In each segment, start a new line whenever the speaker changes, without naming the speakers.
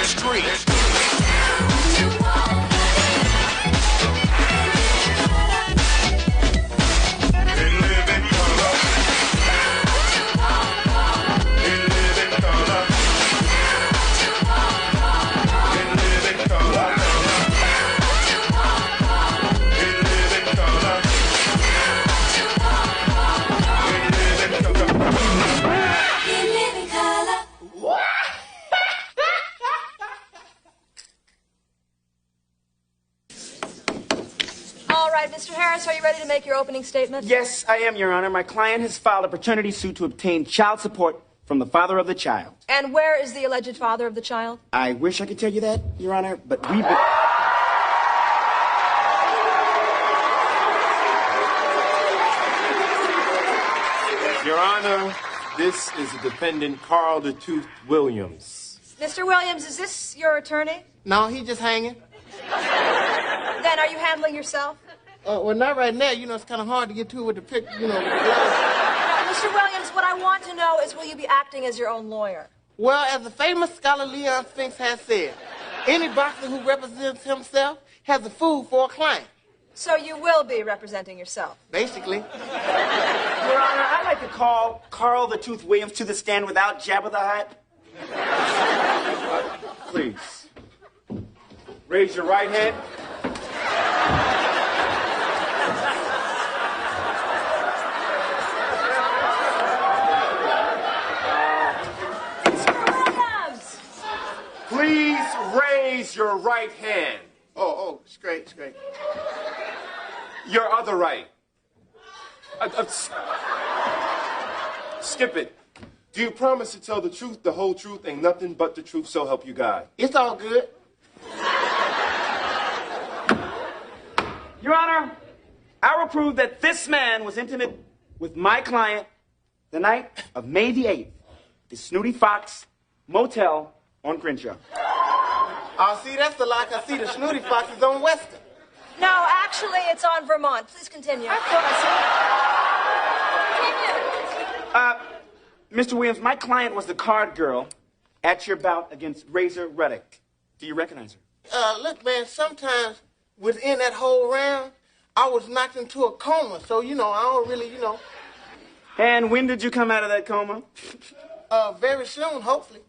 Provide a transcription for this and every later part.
Street.
Mr. Harris, are you ready to make your opening statement?
Yes, I am, Your Honor. My client has filed a paternity suit to obtain child support from the father of the child.
And where is the alleged father of the child?
I wish I could tell you that, Your Honor, but we...
Your Honor, this is the defendant, Carl the Tooth Williams.
Mr. Williams, is this your attorney?
No, he's just hanging.
Then are you handling yourself?
Well, not right now. You know, it's kind of hard to get to it with the pick, you know.
Mr. Williams, what I want to know is, will you be acting as your own lawyer?
Well, as the famous scholar Leon Spinks has said, any boxer who represents himself has a fool for a client.
So you will be representing yourself?
Basically.
Your Honor, I'd like to call Carl the Tooth Williams to the stand without Jabba the Hutt.
Please. Raise your right hand. Please raise your right hand.
Oh, straight.
Your other right. Skip it. Do you promise to tell the truth, the whole truth, and nothing but the truth, so help you God?
It's all good.
Your Honor, I will prove that this man was intimate with my client the night of May the 8th, the Snooty Fox Motel on Crenshaw.
Oh, see, that's the lie. I see the Snooty Fox is on Western.
No, actually, it's on Vermont. Please continue.
That's what I
Continue.
Mr. Williams, my client was the card girl at your bout against Razor Ruddock. Do you recognize her?
Look, man, sometimes within that whole round, I was knocked into a coma. So, you know, I don't really, you know.
And when did you come out of that coma?
Very soon, hopefully.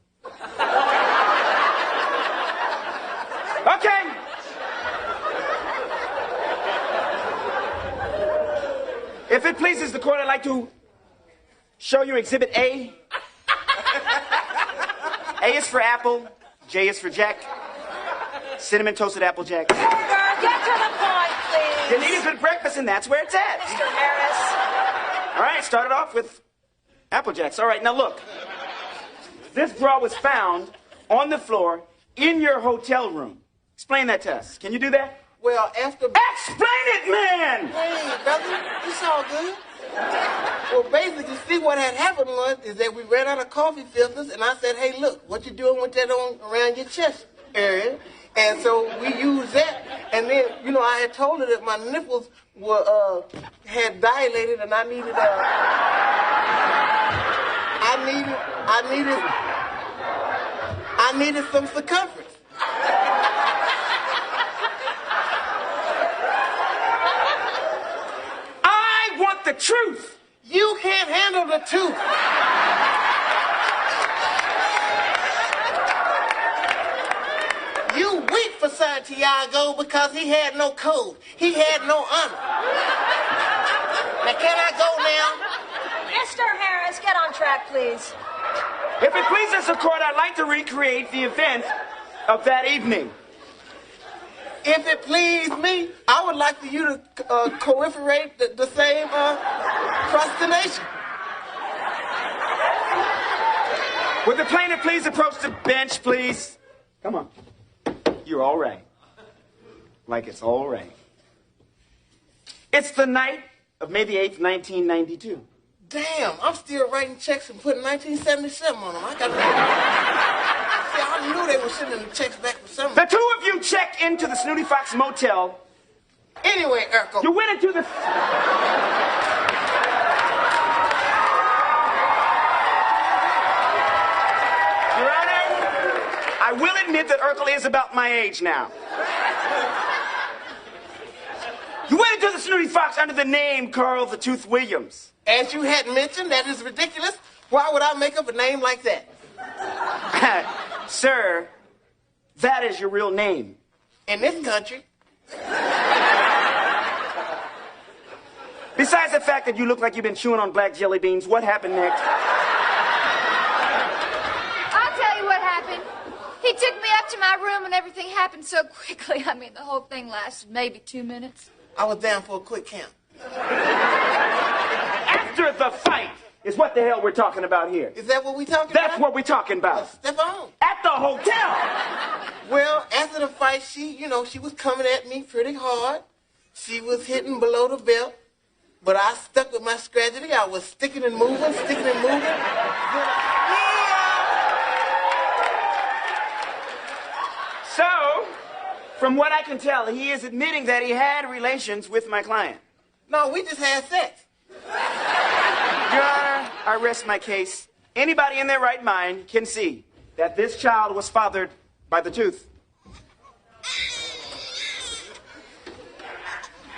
Okay. If it pleases the court, I'd like to show you Exhibit A. A is for apple, J is for Jack. Cinnamon toasted apple jack.
Edgar, get to the point, please.
You need a good breakfast, and that's where it's at.
Mr. Harris.
All right, started off with apple jacks. All right, now look. This bra was found on the floor in your hotel room. Explain that to us. Can you do that?
Well, after...
Explain it, man!
Hey, brother, it's all good. Well, basically, see, what had happened is that we ran out of coffee filters, and I said, hey, look, what you doing with that on around your chest area? And so we used that, and then, you know, I had told her that my nipples were, had dilated, and I needed some circumference.
I want the truth.
You can't handle the truth. You weak for Santiago because he had no code. He had no honor. Now, can I go now?
Mr. Harris, get on track, please.
If it pleases the court, I'd like to recreate the event of that evening.
If it please me, I would like for you to proliferate the same prostration.
Would the plaintiff please approach the bench, please? Come on. You're all right. Like it's all right. It's the night of May the 8th, 1992.
Damn, I'm still writing checks and putting 1977 on them. I knew they were sending the checks back for something.
The two of you checked into the Snooty Fox Motel.
Anyway, Urkel.
You went into the... Your Honor, I will admit that Urkel is about my age now. You went into the Snooty Fox under the name Carl the Tooth Williams.
As you had mentioned, that is ridiculous. Why would I make up a name like that?
Sir, that is your real name.
In this country.
Besides the fact that you look like you've been chewing on black jelly beans, what happened next?
I'll tell you what happened. He took me up to my room and everything happened so quickly. I mean, the whole thing lasted maybe 2 minutes.
I was down for a quick count.
After the fight is what the hell we're talking about here.
Is that what we talking about?
That's what we're talking about.
Step on.
At the hotel.
Well, after the fight, she was coming at me pretty hard. She was hitting below the belt. But I stuck with my strategy. I was sticking and moving.
So, from what I can tell, he is admitting that he had relations with my client.
No, we just had sex.
Your Honor, I rest my case. Anybody in their right mind can see that this child was fathered by the tooth.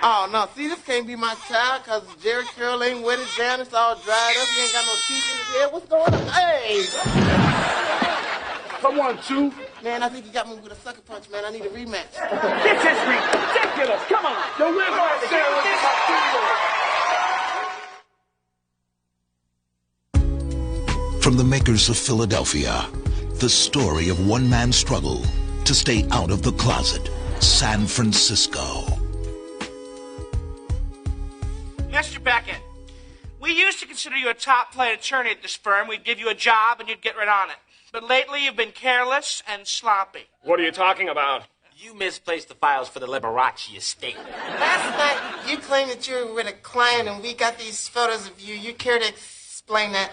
Oh, no, see, this can't be my child because Jerry Curl ain't wet it down. It's all dried up. He ain't got no teeth in his head. What's going on? Hey!
Come on, Two.
Man, I think he got me with a sucker punch, man. I need a rematch.
This is ridiculous. Come on.
The winner,
From the makers of Philadelphia, the story of one man's struggle to stay out of the closet, San Francisco.
Mr. Beckett, we used to consider you a top-flight attorney at this firm. We'd give you a job and you'd get right on it. But lately you've been careless and sloppy.
What are you talking about?
You misplaced the files for the Liberace estate.
Last night, you claimed that you were with a client and we got these photos of you. You care to explain that?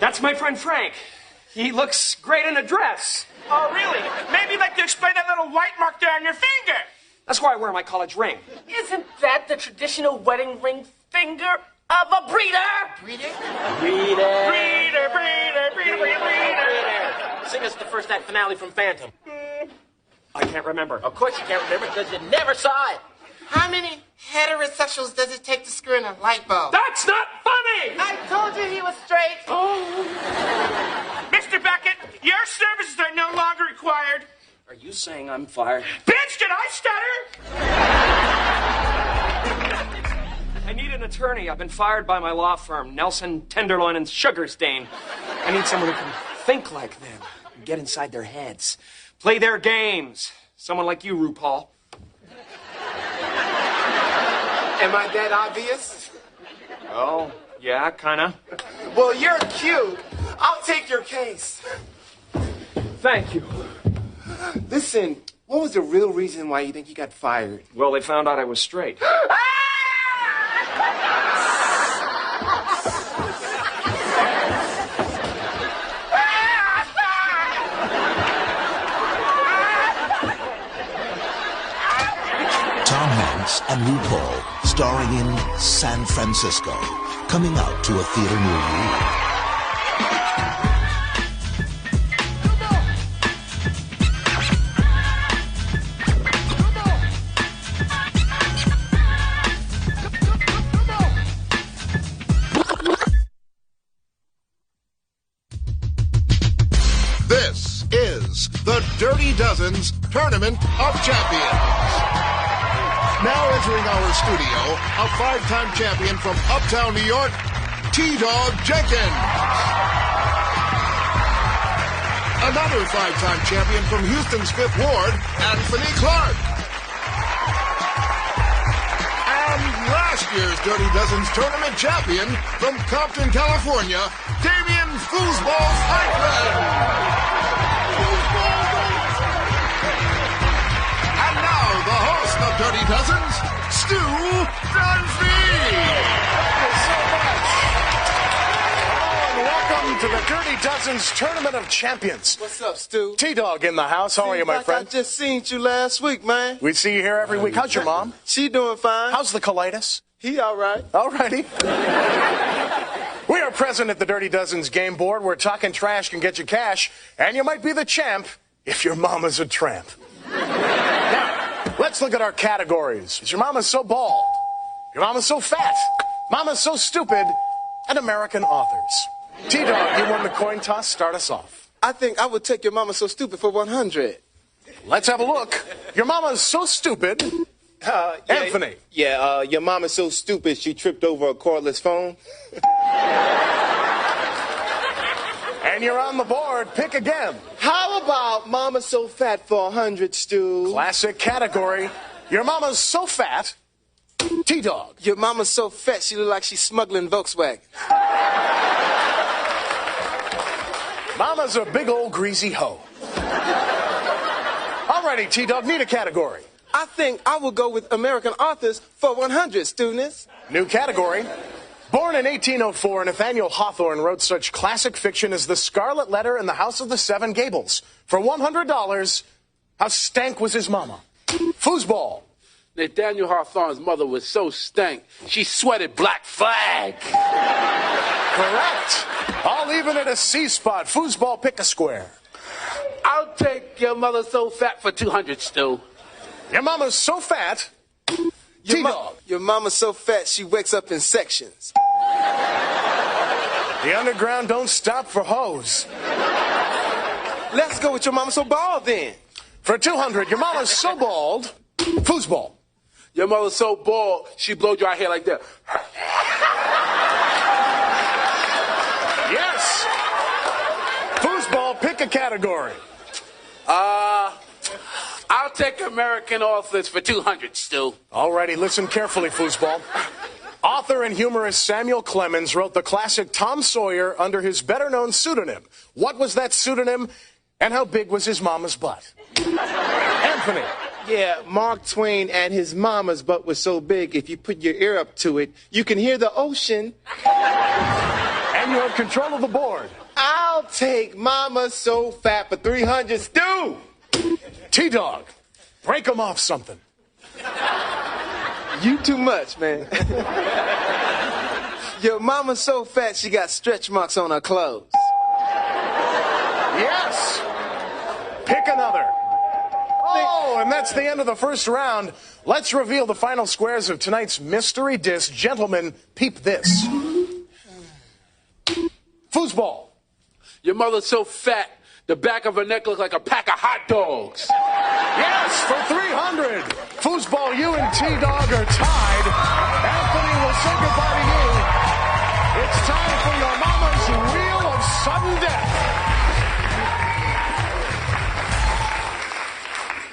That's my friend Frank. He looks great in a dress.
Oh, really? Maybe you'd like to explain that little white mark there on your finger.
That's why I wear my college ring.
Isn't that the traditional wedding ring finger of a breeder?
Breeder?
Breeder.
Sing us the first act finale from Phantom.
I can't remember.
Of course you can't remember because you never saw it.
How many heterosexuals does it take to screw in a light bulb?
That's not funny!
I told you he was straight.
Mr. Beckett, your services are no longer required.
Are you saying I'm fired?
Bitch, did I stutter?
I need an attorney. I've been fired by my law firm, Nelson, Tenderloin, and Sugarstain. I need someone who can think like them, get inside their heads, play their games. Someone like you, RuPaul.
Am I that obvious?
Oh, yeah, kinda.
Well, you're cute. I'll take your case.
Thank you.
Listen, what was the real reason why you think you got fired?
Well, they found out I was straight.
Tom Hanks and RuPaul, starring in San Francisco, coming out to a theater near you.
This is the Dirty Dozen's Tournament of Champions. Now entering our studio, a five-time champion from Uptown New York, T-Dog Jenkins. Another five-time champion from Houston's Fifth Ward, Anthony Clark. And last year's Dirty Dozen's Tournament champion from Compton, California, Damian Foosball Franklin. And now, the host of Dirty Dozens, Stu Dunphy.
Welcome to the Dirty Dozen's Tournament of Champions.
What's up, Stu?
T-Dog in the house. How are you, my friend?
I just seen you last week, man.
We see you here every week. How's your mom?
She doing fine.
How's the colitis?
He all right.
All righty. We are present at the Dirty Dozens game board where talking trash can get you cash, and you might be the champ if your mama's a tramp. Now, let's look at our categories. Is your mama so bald? Your mama's so fat? Mama's so stupid? And American authors. T-Dog, you won the coin toss. Start us off.
I think I would take Your Mama So Stupid for 100.
Let's have a look. Your mama's so stupid. Anthony.
Yeah, your mama's so stupid she tripped over a cordless phone.
And you're on the board. Pick again.
How about Mama's so fat for 100, Stu?
Classic category. Your mama's so fat. T-Dog.
Your mama's so fat she look like she's smuggling Volkswagen.
Mama's a big old greasy hoe. Alrighty, T-Dog, need a category.
I think I will go with American authors for 100, students.
New category. Born in 1804, Nathaniel Hawthorne wrote such classic fiction as The Scarlet Letter and The House of the Seven Gables. For $100, how stank was his mama? Foosball.
Nathaniel Hawthorne's mother was so stank, she sweated Black Flag.
Correct. I'll even at a C spot. Foosball, pick a square.
I'll take Your Mother So Fat for 200, Stu.
Your mama's so fat. T-Dog.
Your mama's so fat she wakes up in sections.
The underground don't stop for hoes.
Let's go with Your Mama So Bald then.
For 200, your mama's so bald. Foosball.
Your mother's so bald, she blow dry hair like that.
Yes. Foosball, pick a category.
I'll take American authors for 200, Stu.
Alrighty, listen carefully, Foosball. Author and humorist Samuel Clemens wrote the classic Tom Sawyer under his better-known pseudonym. What was that pseudonym, and how big was his mama's butt? Anthony.
Yeah, Mark Twain and his mama's butt was so big, if you put your ear up to it, you can hear the ocean.
And you have control of the board.
I'll take Mama So Fat for 300, Stu.
T-Dog, break him off something.
You too much, man. Your mama's so fat she got stretch marks on her clothes.
Yes. Pick another. Oh, and that's the end of the first round. Let's reveal the final squares of tonight's mystery disc. Gentlemen, peep this. Foosball.
Your mother's so fat, the back of her neck looks like a pack of hot dogs.
Yes, for 300. Foosball, you and T-Dog are tied. Anthony will say goodbye to you. It's time for your mama's Wheel of Sudden Death.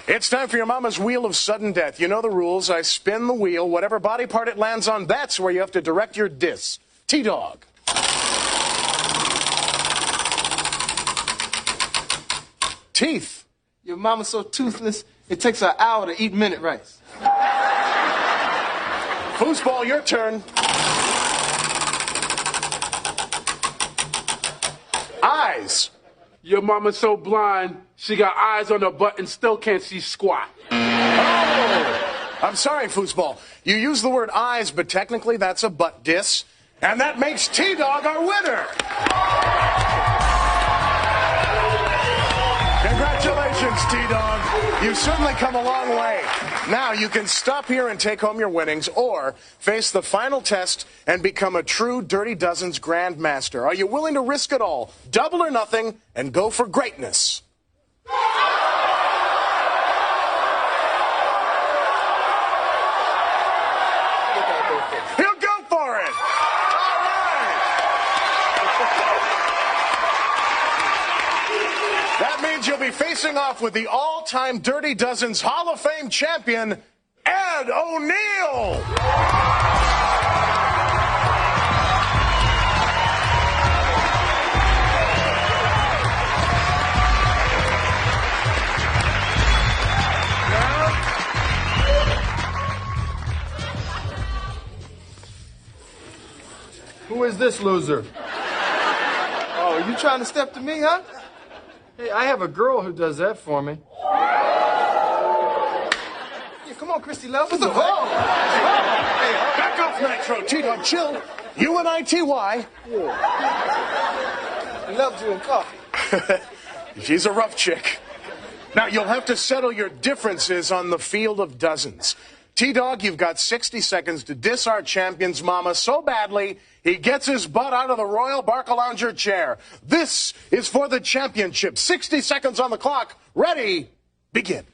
It's time for your mama's Wheel of Sudden Death. You know the rules. I spin the wheel. Whatever body part it lands on, that's where you have to direct your disc. T-Dog. Teeth.
Your mama's so toothless, it takes her an hour to eat minute rice.
Foosball, your turn. Eyes.
Your mama's so blind, she got eyes on her butt and still can't see squat.
Oh! I'm sorry, Foosball. You use the word eyes, but technically that's a butt diss. And that makes T-Dog our winner. Congratulations, T-Dog. You've certainly come a long way. Now you can stop here and take home your winnings, or face the final test and become a true Dirty Dozens Grandmaster. Are you willing to risk it all, double or nothing, and go for greatness? He'll go for it. All right. That means you'll be facing off with the all-time Dirty Dozens Hall of Fame champion, Ed O'Neill.
Who is this loser?
Oh, you trying to step to me, huh?
Hey, I have a girl who does that for me.
Yeah, come on, Christy Love. What's up?
Back up next. intro. T-Dog, chill. U-N-I-T-Y.
Loves you in coffee.
She's a rough chick. Now, you'll have to settle your differences on the field of dozens. T-Dog, you've got 60 seconds to diss our champion's mama so badly, he gets his butt out of the Royal Barcalounger chair. This is for the championship. 60 seconds on the clock. Ready, begin.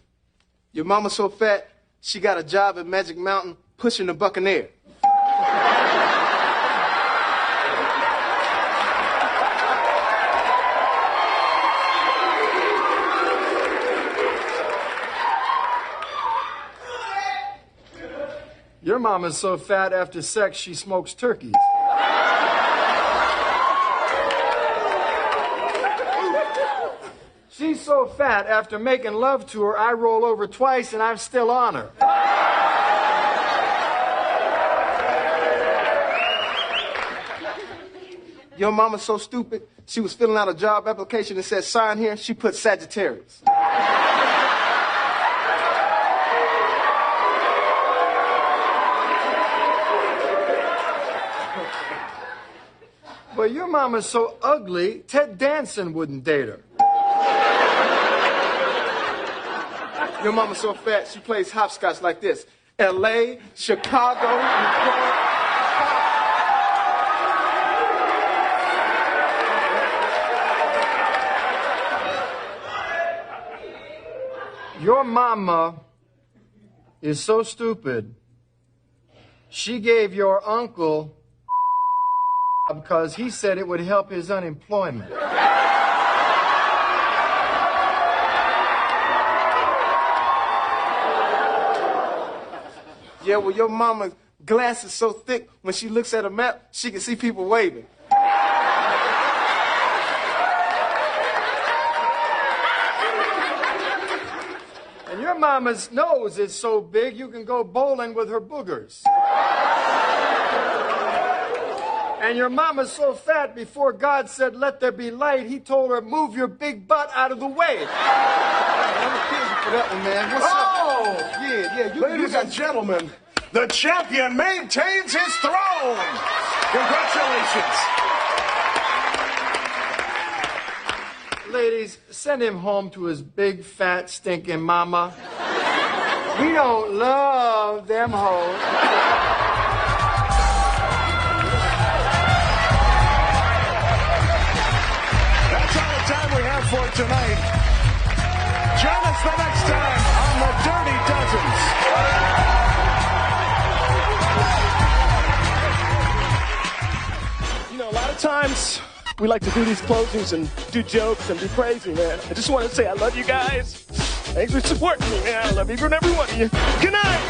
Your mama's so fat, she got a job at Magic Mountain pushing the Buccaneer.
Your mama's so fat after sex she smokes turkeys. She's so fat after making love to her I roll over twice and I'm still on her.
Your mama's so stupid, she was filling out a job application that said sign here, she put Sagittarius.
But your mama's so ugly, Ted Danson wouldn't date her.
Your mama's so fat, she plays hopscotch like this. L.A., Chicago, New York.
Your mama is so stupid, she gave your uncle because he said it would help his unemployment.
Yeah, well, your mama's glass is so thick, when she looks at a map, she can see people waving.
And your mama's nose is so big you can go bowling with her boogers. And your mama's so fat, before God said, let there be light, he told her, move your big butt out of the way.
I'm a kid for that one, man. What's up? Yeah.
Ladies and gentlemen, the champion maintains his throne. Congratulations.
Ladies, send him home to his big, fat, stinking mama. We don't love them hoes.
Time we have for tonight. Join us the next time on the Dirty Dozens.
You know, a lot of times we like to do these closings and do jokes and be crazy, man. I just want to say I love you guys. Thanks for supporting me, man. I love each and every one of you. Good night.